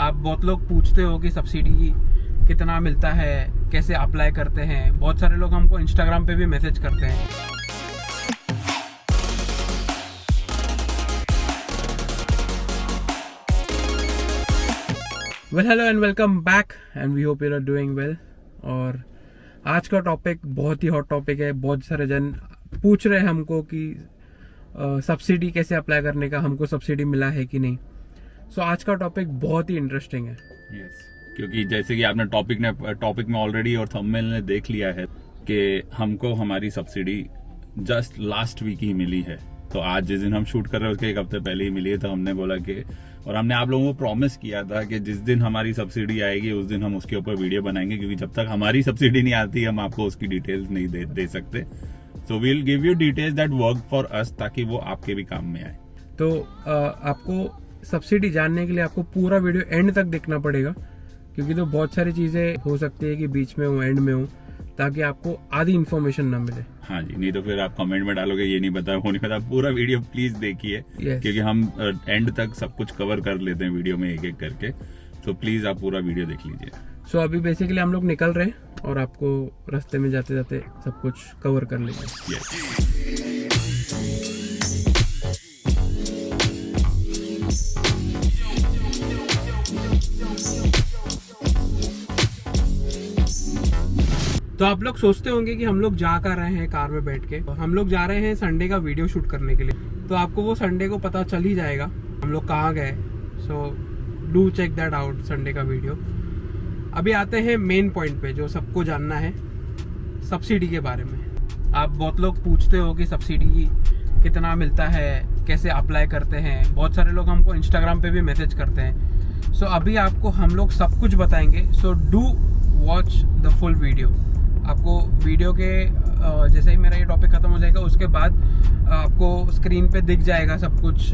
आप बहुत लोग पूछते हो कि सब्सिडी कितना मिलता है, कैसे अप्लाई करते हैं। बहुत सारे लोग हमको इंस्टाग्राम पे भी मैसेज करते हैं। Well hello and welcome back and we hope you are doing well. और आज का टॉपिक बहुत ही हॉट टॉपिक है। बहुत सारे जन पूछ रहे हैं हमको कि सब्सिडी कैसे अप्लाई करने का, हमको सब्सिडी मिला है कि नहीं। सो आज का टॉपिक बहुत ही इंटरेस्टिंग है। क्योंकि जैसे कि आपने टॉपिक में ऑलरेडी और थंबनेल ने देख लिया है कि हमको हमारी सब्सिडी जस्ट लास्ट वीक ही मिली है। तो आज जिस दिन हम शूट कर रहे हैं उसके एक हफ्ते पहले ही मिली है। तो हमने बोला कि और हमने आप लोगों को प्रॉमिस किया था कि जिस दिन हमारी सब्सिडी आएगी उस दिन हम उसके ऊपर वीडियो बनाएंगे, क्योंकि जब तक हमारी सब्सिडी नहीं आती हम आपको उसकी डिटेल्स नहीं दे सकते। So we will give you details that work for us, ताकि वो आपके भी काम में आए। तो आपको सब्सिडी जानने के लिए आपको पूरा वीडियो एंड तक देखना पड़ेगा, क्योंकि तो बहुत सारी चीजें हो सकती है कि बीच में हो, एंड में हो, ताकि आपको आधी इन्फॉर्मेशन ना मिले। हाँ जी, नहीं तो फिर आप कमेंट में डालोगे ये नहीं पता वो नहीं पता। पूरा वीडियो प्लीज देखिए, क्योंकि हम एंड तक सब कुछ कवर कर लेते हैं वीडियो में एक एक करके। तो प्लीज आप पूरा वीडियो देख लीजिए। सो अभी बेसिकली हम लोग निकल रहे हैं और आपको रास्ते में जाते जाते सब कुछ कवर कर लेंगे। तो आप लोग सोचते होंगे कि हम लोग जा कर रहे हैं कार में बैठ के। हम लोग जा रहे हैं संडे का वीडियो शूट करने के लिए। तो आपको वो संडे को पता चल ही जाएगा हम लोग कहाँ गए। So do check that out, Sunday का वीडियो। अभी आते हैं मेन पॉइंट पे जो सबको जानना है, सब्सिडी के बारे में। आप बहुत लोग पूछते हो कि सब्सिडी कितना मिलता है, कैसे अप्लाई करते हैं। बहुत सारे लोग हमको इंस्टाग्राम पे भी मैसेज करते हैं। सो अभी आपको हम लोग सब कुछ बताएंगे। So do watch the full video. आपको वीडियो के जैसे ही मेरा ये टॉपिक खत्म हो जाएगा उसके बाद आपको स्क्रीन पे दिख जाएगा सब कुछ।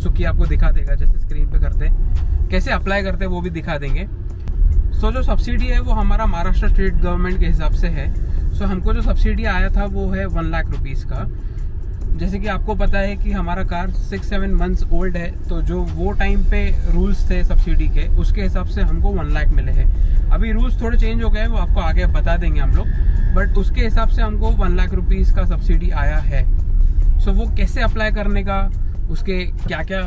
सुखी आपको दिखा देगा जैसे स्क्रीन पे करते हैं, कैसे अप्लाई करते हैं वो भी दिखा देंगे। सो जो सब्सिडी है वो हमारा महाराष्ट्र स्टेट गवर्नमेंट के हिसाब से है। सो हमको जो सब्सिडी आया था वो है 1 लाख रुपीज़ का। जैसे कि आपको पता है कि हमारा कार 6-7 मंथ्स ओल्ड है, तो जो वो टाइम पे रूल्स थे सब्सिडी के, उसके हिसाब से हमको 1 लाख मिले हैं। अभी रूल्स थोड़े चेंज हो गए हैं, वो आपको आगे बता देंगे हम लोग, बट उसके हिसाब से हमको 1 लाख रुपीज़ का सब्सिडी आया है। सो वो कैसे अप्लाई करने का, उसके क्या क्या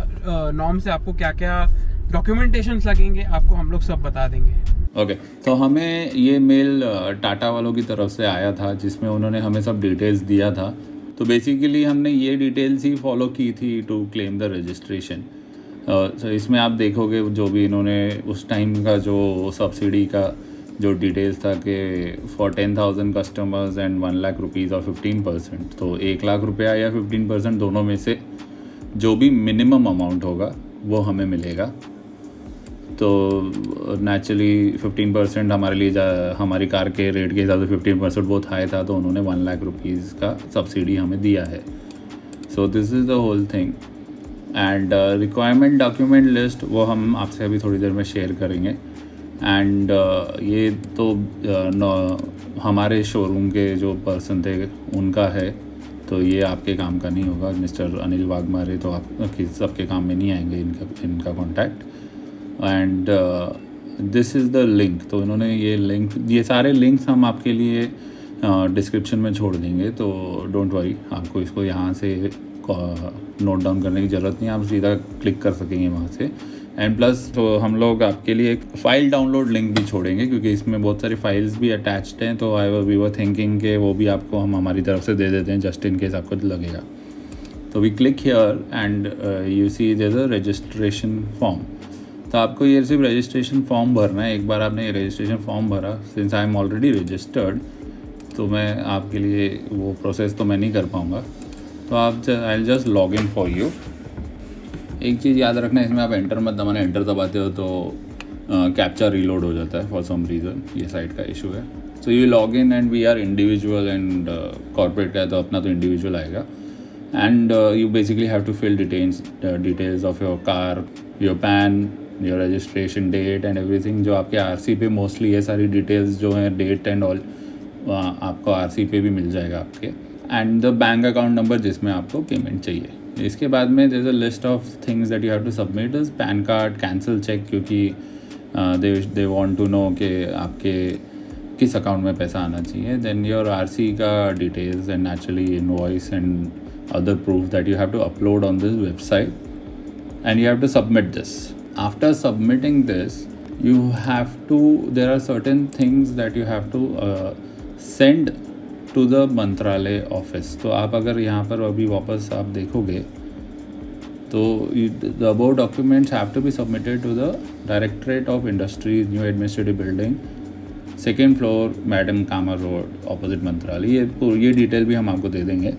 नॉर्म से, आपको क्या क्या डॉक्यूमेंटेशंस लगेंगे, आपको हम लोग सब बता देंगे। ओके, तो हमें ये मेल टाटा वालों की तरफ से आया था जिसमें उन्होंने हमें सब डिटेल्स दिया था। तो बेसिकली हमने ये डिटेल्स ही फॉलो की थी टू क्लेम द रजिस्ट्रेशन। तो इसमें आप देखोगे जो भी इन्होंने उस टाइम का जो सब्सिडी का जो डिटेल्स था कि for 10,000 customers and 1 lakh rupees और 15%, तो 1 लाख रुपया या 15% दोनों में से जो भी मिनिमम अमाउंट होगा वो हमें मिलेगा। तो नेचुरली 15% हमारे लिए हमारी कार के रेट के हिसाब से 15% बहुत हाई था, तो उन्होंने 1 लाख रुपीज़ का सब्सिडी हमें दिया है। So this is the whole thing. And requirement document list वो हम आपसे अभी थोड़ी देर में शेयर करेंगे। एंड ये तो हमारे शोरूम के जो पर्सन थे उनका है, तो ये आपके काम का नहीं होगा। मिस्टर अनिल वाघमारे तो आप सबके काम में नहीं आएंगे, इनका contact. And this is the link. तो इन्होंने ये सारे लिंक्स हम आपके लिए डिस्क्रिप्शन में छोड़ देंगे, तो डोंट वरी, आपको इसको यहाँ से नोट डाउन करने की ज़रूरत नहीं, आप सीधा क्लिक कर सकेंगे वहाँ से। एंड प्लस तो हम लोग आपके लिए एक फ़ाइल डाउनलोड लिंक भी छोड़ेंगे, क्योंकि इसमें बहुत सारी फाइल्स भी अटैच्ड हैं। तो वी वर थिंकिंग कि वो भी आपको हम हमारी तरफ से दे देते हैं, जस्ट इन केस आपको लगेगा। तो we click here and you see there is a registration form. तो आपको ये सिर्फ रजिस्ट्रेशन फॉर्म भरना है। एक बार आपने ये रजिस्ट्रेशन फॉर्म भरा, since I am already registered, तो मैं आपके लिए वो प्रोसेस तो मैं नहीं कर पाऊँगा। तो आप I will just log in for you. एक चीज़ याद रखना, इसमें आप एंटर मत दबाना। एंटर दबाते हो तो कैप्चा रीलोड हो जाता है फॉर सम रीज़न, ये साइट का इशू है। So you log in and we are individual and corporate का है तो अपना तो इंडिविजुअल आएगा। And you basically have to fill details of your car, your PAN, your registration date and everything. जो आपके आरसी पे मोस्टली ये सारी डिटेल्स जो हैं, डेट एंड ऑल, आपको आरसी पे भी मिल जाएगा आपके। And the bank account number जिसमें आपको पेमेंट चाहिए। इसके बाद में there is a list of things that you have to submit is PAN card, cancel cheque, क्योंकि दे वांट टू नो कि आपके किस अकाउंट में पैसा आना चाहिए. देन योर आरसी का details and naturally invoice and other proof that you have to upload on this website, and you have to submit this. After submitting this, you have to, there are certain things that you have to send to the मंत्रालय office. तो आप अगर यहाँ पर अभी वापस आप देखोगे तो the above documents have to be submitted to the Directorate of Industries, New Administrative Building, 2nd floor, madam कामर रोड, ऑपोजिट मंत्रालय. ये डिटेल भी हम आपको दे देंगे.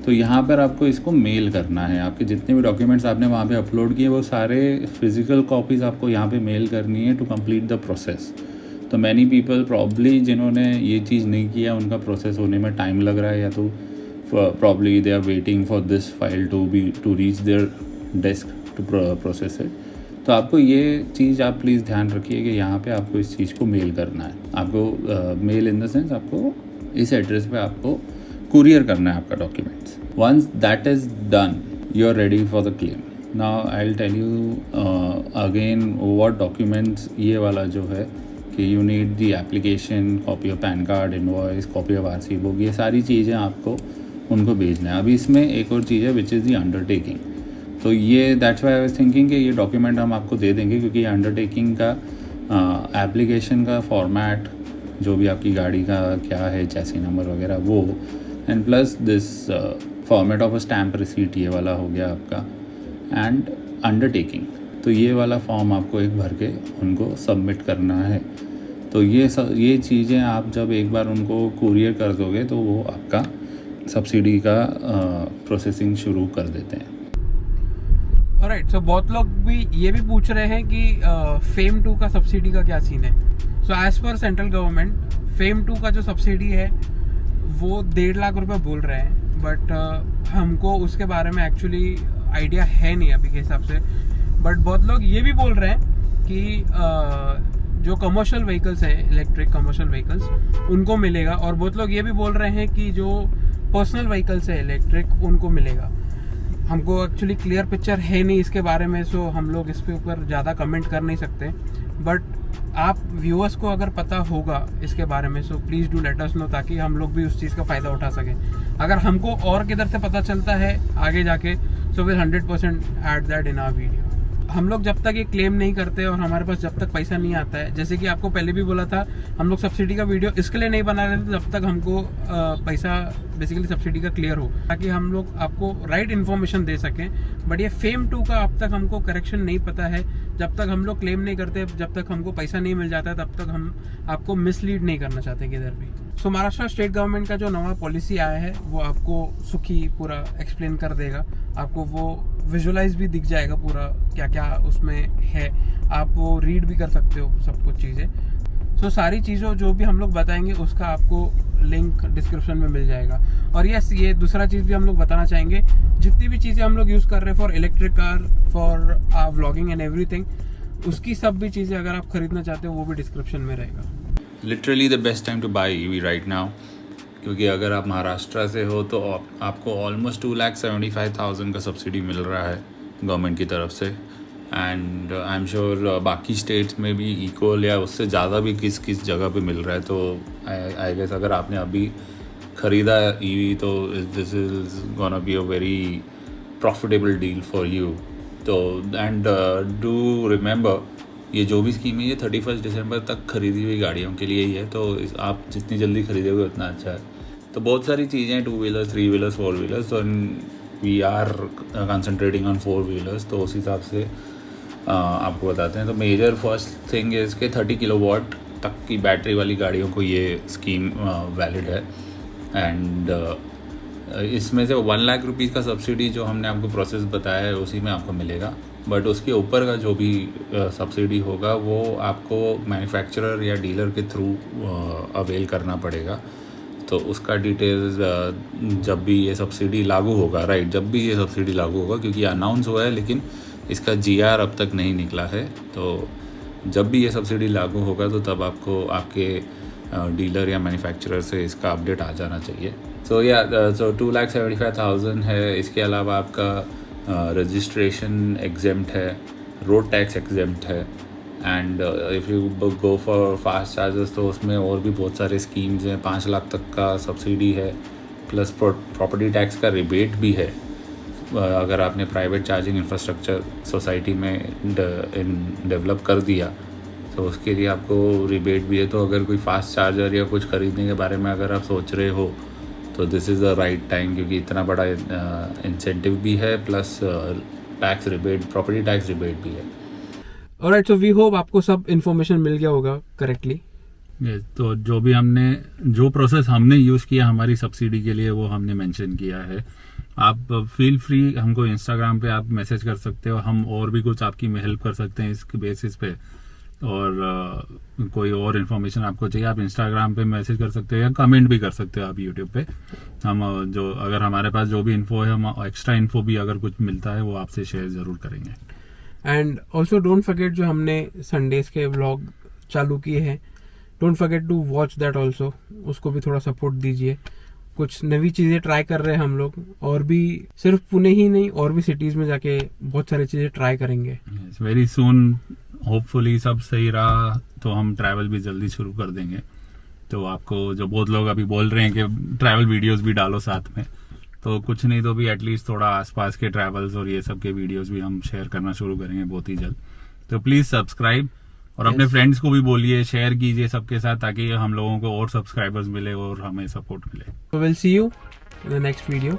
तो यहाँ पर आपको इसको मेल करना है. आपके जितने भी डॉक्यूमेंट्स आपने वहाँ पे अपलोड किए वो सारे फिज़िकल कॉपीज़ आपको यहाँ पे मेल करनी है टू कंप्लीट द प्रोसेस. तो मैनी पीपल प्रॉब्ली जिन्होंने ये चीज़ नहीं किया उनका प्रोसेस होने में टाइम लग रहा है, या तो probably they are waiting for this file to reach their desk to process it. तो आपको ये चीज़ आप प्लीज़ ध्यान रखिए कि यहाँ पे आपको इस चीज़ को मेल करना है. आपको मेल इन द सेंस आपको इस एड्रेस पे आपको कुरियर करना है आपका documents. Once that is done you are ready for the claim. Now I will tell you again what documents. ये वाला जो है कि you need the application, copy of PAN card, invoice, copy of RC book. ये सारी चीज़ें आपको उनको भेजना है. अभी इसमें एक और चीज़ है विच इज़ द अंडरटेकिंग. तो ये that's why I was thinking कि ये डॉक्यूमेंट हम आपको दे देंगे क्योंकि ये अंडरटेकिंग का एप्लीकेशन का फॉर्मेट जो भी आपकी गाड़ी का क्या है, चैसी नंबर वगैरह वो, and plus this format of a stamp receipt ये वाला हो गया आपका, एंड अंडरटेकिंग. तो ये वाला फॉर्म आपको एक भर के उनको सबमिट करना है. तो ये चीज़ें आप जब एक बार उनको कुरियर कर दोगे तो वो आपका सब्सिडी का प्रोसेसिंग शुरू कर देते हैं. ऑलराइट, सो बहुत लोग भी ये भी पूछ रहे हैं कि फेम 2 का सब्सिडी का क्या सीन है. So as per central government FAME 2 का जो सब्सिडी है वो 1.5 लाख रुपए बोल रहे हैं, बट हमको उसके बारे में एक्चुअली आइडिया है नहीं अभी के हिसाब से. बट बहुत लोग ये भी बोल रहे हैं कि जो कमर्शियल व्हीकल्स हैं, इलेक्ट्रिक कमर्शियल व्हीकल्स, उनको मिलेगा. और बहुत लोग ये भी बोल रहे हैं कि जो पर्सनल व्हीकल्स है इलेक्ट्रिक उनको मिलेगा. हमको एक्चुअली क्लियर पिक्चर है नहीं इसके बारे में, सो हम लोग इसके ऊपर ज़्यादा कमेंट कर नहीं सकते. बट आप व्यूअर्स को अगर पता होगा इसके बारे में so please do let us know, ताकि हम लोग भी उस चीज़ का फ़ायदा उठा सकें. अगर हमको और किधर से पता चलता है आगे जाके so will 100% add that in our video. हम लोग जब तक ये क्लेम नहीं करते और हमारे पास जब तक पैसा नहीं आता है, जैसे कि आपको पहले भी बोला था, हम लोग सब्सिडी का वीडियो इसके लिए नहीं बना रहे थे जब तक हमको पैसा बेसिकली सब्सिडी का क्लियर हो, ताकि हम लोग आपको राइट इन्फॉर्मेशन दे सकें. बट ये फेम 2 का अब तक हमको करेक्शन नहीं पता है. जब तक हम लोग क्लेम नहीं करते, जब तक हमको पैसा नहीं मिल जाता है, तब तक हम आपको मिसलीड नहीं करना चाहते किधर भी. सो महाराष्ट्र स्टेट गवर्नमेंट का जो नवा पॉलिसी आया है वो आपको सुखी पूरा एक्सप्लेन कर देगा. आपको वो विजुअलाइज भी दिख जाएगा पूरा क्या क्या उसमें है. आप वो रीड भी कर सकते हो सब कुछ चीज़ें. सो सारी चीज़ों जो भी हम लोग बताएंगे उसका आपको लिंक डिस्क्रिप्शन में मिल जाएगा. और यस, ये दूसरा चीज़ भी हम लोग बताना चाहेंगे, जितनी भी चीज़ें हम लोग यूज़ कर रहे हैं for electric car, for vlogging and everything, उसकी सब भी चीज़ें अगर आप खरीदना चाहते हो वो भी डिस्क्रिप्शन में रहेगा. Literally the best time two by EV right now, क्योंकि अगर आप महाराष्ट्र से हो तो आपको ऑलमोस्ट 2,75,000 का सब्सिडी मिल रहा है गवर्नमेंट की तरफ से. एंड आई एम श्योर बाकी स्टेट्स में भी इक्वल या उससे ज़्यादा भी किस किस जगह पे मिल रहा है. तो आई गेस अगर आपने अभी ख़रीदा ईवी तो this is gonna be a very profitable deal for you. तो एंड डू रिमेंबर, ये जो भी स्कीम है ये 31 दिसंबर तक खरीदी हुई गाड़ियों के लिए ही है. तो आप जितनी जल्दी खरीदोगे उतना अच्छा है. तो बहुत सारी चीज़ें हैं, 2 व्हीलर्स, 3 व्हीलर्स, 4 व्हीलर्स. तो we are concentrating on 4 wheelers. तो उस हिसाब से आपको बताते हैं. तो मेजर फर्स्ट थिंग है इसके 30 किलोवाट तक की बैटरी वाली गाड़ियों को ये स्कीम वैलिड है. एंड इसमें से 1 लाख रुपीज़ का सब्सिडी जो हमने आपको प्रोसेस बताया है उसी में आपको मिलेगा. बट उसके ऊपर का जो भी सब्सिडी होगा वो आपको मैन्युफैक्चरर या डीलर के थ्रू अवेल करना पड़ेगा. तो उसका डिटेल्स जब भी ये सब्सिडी लागू होगा, राइट, जब भी ये सब्सिडी लागू होगा, क्योंकि अनाउंस हुआ है लेकिन इसका GR अब तक नहीं निकला है. तो जब भी ये सब्सिडी लागू होगा तो तब आपको आपके डीलर या मैन्युफैक्चरर से इसका अपडेट आ जाना चाहिए. सो 2,75,000 है. इसके अलावा आपका रजिस्ट्रेशन एग्जेम्प्ट है, रोड टैक्स एग्जेम्प्ट है, and if you go for fast chargers तो उसमें और भी बहुत सारे स्कीम्स हैं, 5 लाख तक का सब्सिडी है, प्लस प्रॉपर्टी टैक्स का रिबेट भी है अगर आपने प्राइवेट चार्जिंग इंफ्रास्ट्रक्चर सोसाइटी में डेवलप कर दिया तो उसके लिए आपको रिबेट भी है। तो अगर कोई फास्ट चार्जर या कुछ ख़रीदने के बारे में अगर आप सोच रहे हो तो this is the right time, क्योंकि इतना बड़ा इंसेंटिव भी है plus tax rebate, property tax rebate भी है। ऑलराइट, सो वी होप आपको सब इन्फॉर्मेशन मिल गया होगा करेक्टली। तो जो प्रोसेस हमने यूज़ किया हमारी सब्सिडी के लिए वो हमने मेंशन किया है। आप फील फ्री हमको इंस्टाग्राम पे आप मैसेज कर सकते हो, हम और भी कुछ आपकी हेल्प कर सकते हैं इसके बेसिस पे। और कोई और इन्फॉर्मेशन आपको चाहिए आप इंस्टाग्राम पे मैसेज कर सकते हो या कमेंट भी कर सकते हो आप यूट्यूब पे। हम जो अगर हमारे पास जो भी इन्फो है, हम एक्स्ट्रा इन्फो भी अगर कुछ मिलता है वो आपसे शेयर ज़रूर करेंगे। एंड ऑल्सो डोंट फॉरगेट, जो हमने संडेज के व्लॉग चालू किए हैं, don't forget to watch that also, उसको भी थोड़ा सपोर्ट दीजिए। कुछ नई चीज़ें ट्राई कर रहे हैं हम लोग, और भी सिर्फ पुणे ही नहीं और भी सिटीज़ में जाके बहुत सारी चीज़ें ट्राई करेंगे। वेरी सून होपफुली सब सही रहा तो हम ट्रैवल भी जल्दी शुरू कर देंगे। तो आपको जो बहुत लोग अभी बोल रहे हैं कि ट्रैवल वीडियोस भी डालो साथ में, तो कुछ नहीं तो भी एटलीस्ट थोड़ा आसपास के ट्रैवल्स और ये सब के वीडियोस भी हम शेयर करना शुरू करेंगे बहुत ही जल्द। तो प्लीज़ सब्सक्राइब और अपने फ्रेंड्स को भी बोलिए, शेयर कीजिए सबके साथ, ताकि हम लोगों को और सब्सक्राइबर्स मिले और हमें सपोर्ट मिले। So we'll see you in the next video.